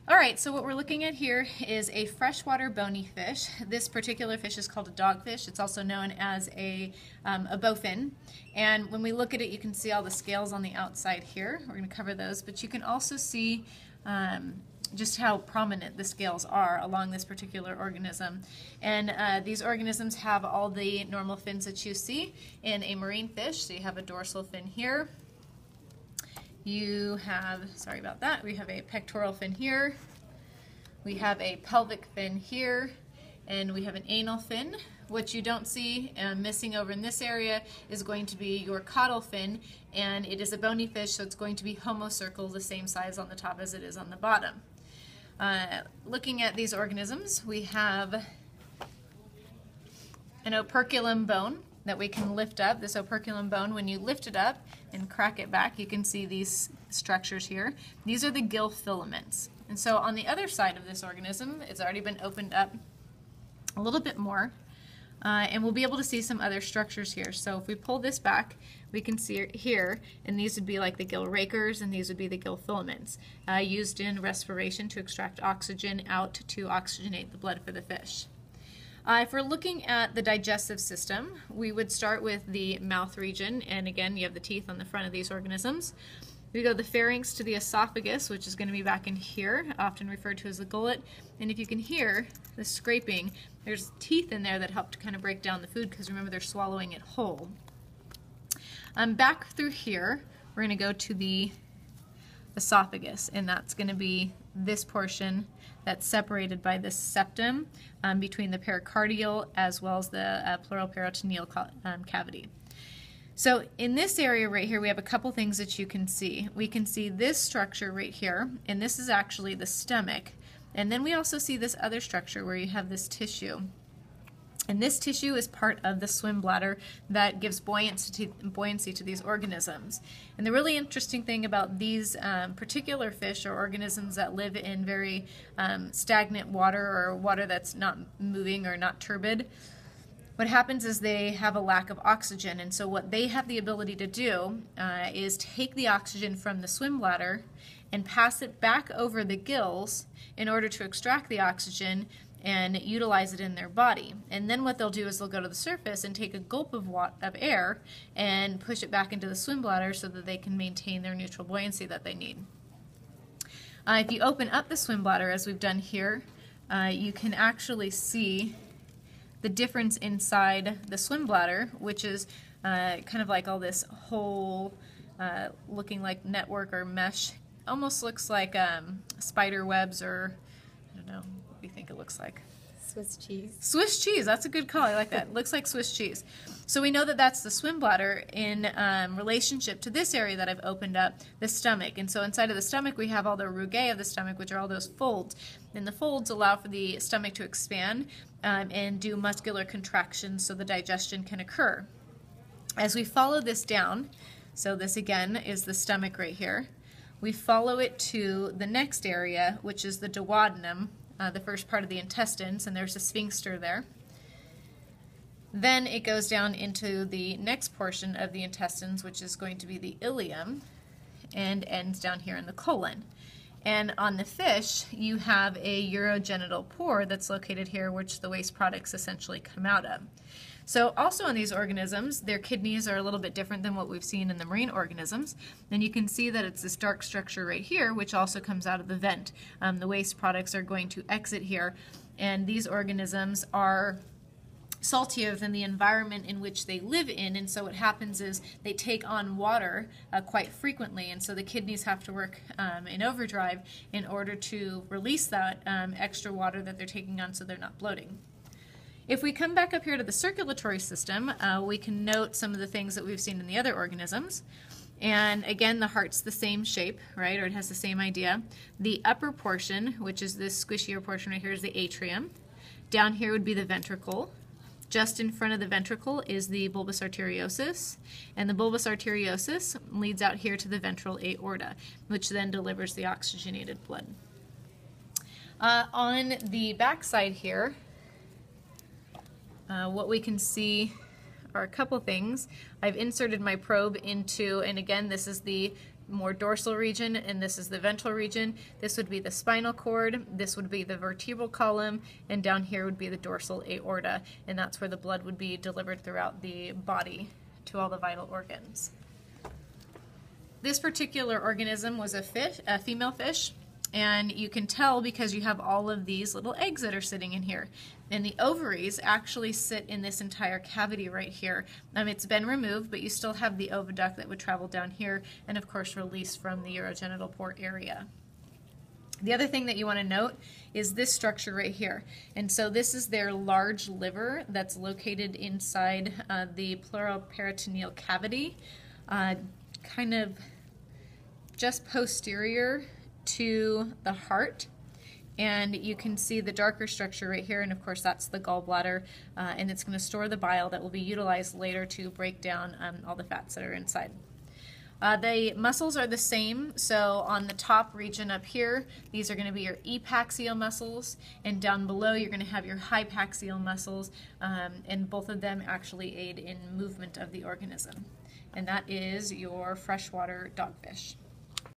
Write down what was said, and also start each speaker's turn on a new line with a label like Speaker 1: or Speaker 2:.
Speaker 1: All right, so what we're looking at here is a freshwater bony fish. This particular fish is called a dogfish. It's also known as a bowfin. And when we look at it, you can see all the scales on the outside here. We're going to cover those, but you can also see just how prominent the scales are along this particular organism. And these organisms have all the normal fins that you see in a marine fish. So you have a dorsal fin here. You have, sorry about that, we have a pectoral fin here, we have a pelvic fin here, and we have an anal fin. What you don't see missing over in this area is going to be your caudal fin, and it is a bony fish, so it's going to be homocircle, the same size on the top as it is on the bottom. Looking at these organisms, we have an operculum bone that we can lift up. This operculum bone, when you lift it up and crack it back, you can see these structures here. These are the gill filaments. And so on the other side of this organism, it's already been opened up a little bit more, and we'll be able to see some other structures here. So if we pull this back, we can see it here, and these would be like the gill rakers, and these would be the gill filaments, used in respiration to extract oxygen out to oxygenate the blood for the fish. If we're looking at the digestive system, we would start with the mouth region, and again, you have the teeth on the front of these organisms. We go the pharynx to the esophagus, which is going to be back in here, often referred to as the gullet. And if you can hear the scraping, there's teeth in there that help to kind of break down the food, because remember, they're swallowing it whole. Back through here, we're going to go to the esophagus, and that's going to be this portion that's separated by this septum between the pericardial as well as the pleural peritoneal cavity. So in this area right here, we have a couple things that you can see. We can see this structure right here, and this is actually the stomach. And then we also see this other structure where you have this tissue. And this tissue is part of the swim bladder that gives buoyancy to these organisms. And the really interesting thing about these particular fish or organisms that live in very stagnant water, or water that's not moving or not turbid, what happens is they have a lack of oxygen. And so what they have the ability to do is take the oxygen from the swim bladder and pass it back over the gills in order to extract the oxygen and utilize it in their body. And then what they'll do is they'll go to the surface and take a gulp of air and push it back into the swim bladder so that they can maintain their neutral buoyancy that they need. If you open up the swim bladder, as we've done here, you can actually see the difference inside the swim bladder, which is kind of like all this whole looking like network or mesh. Almost looks like spider webs, or I don't know. What do you think it looks like?
Speaker 2: Swiss cheese.
Speaker 1: Swiss cheese, that's a good call. I like that. It looks like Swiss cheese. So we know that that's the swim bladder in relationship to this area that I've opened up, the stomach. And so inside of the stomach, we have all the rugae of the stomach, which are all those folds. And the folds allow for the stomach to expand and do muscular contractions so the digestion can occur. As we follow this down, so this again is the stomach right here, we follow it to the next area, which is the duodenum, the first part of the intestines, and there's a sphincter there. Then it goes down into the next portion of the intestines, which is going to be the ileum, and ends down here in the colon. And on the fish, you have a urogenital pore that's located here, which the waste products essentially come out of. So also in these organisms, their kidneys are a little bit different than what we've seen in the marine organisms. And you can see that it's this dark structure right here, which also comes out of the vent. The waste products are going to exit here, and these organisms are saltier than the environment in which they live in, and so what happens is they take on water quite frequently, and so the kidneys have to work in overdrive in order to release that extra water that they're taking on so they're not bloating. If we come back up here to the circulatory system, we can note some of the things that we've seen in the other organisms. And again, the heart's the same shape, right, or it has the same idea. The upper portion, which is this squishier portion right here, is the atrium. Down here would be the ventricle. Just in front of the ventricle is the bulbus arteriosus, and the bulbus arteriosus leads out here to the ventral aorta, which then delivers the oxygenated blood. On the back side here, what we can see are a couple things. I've inserted my probe into, and again, this is the more dorsal region, and this is the ventral region. This would be the spinal cord, this would be the vertebral column, and down here would be the dorsal aorta, and that's where the blood would be delivered throughout the body to all the vital organs. This particular organism was a female fish, and you can tell because you have all of these little eggs that are sitting in here. And the ovaries actually sit in this entire cavity right here. It's been removed, but you still have the oviduct that would travel down here and of course release from the urogenital port area. The other thing that you want to note is this structure right here. And so this is their large liver that's located inside the pleuroperitoneal cavity, kind of just posterior to the heart. And you can see the darker structure right here, and of course that's the gallbladder, and it's going to store the bile that will be utilized later to break down all the fats that are inside. The muscles are the same, so on the top region up here, these are going to be your epaxial muscles, and down below you're going to have your hypaxial muscles, and both of them actually aid in movement of the organism. And that is your freshwater dogfish.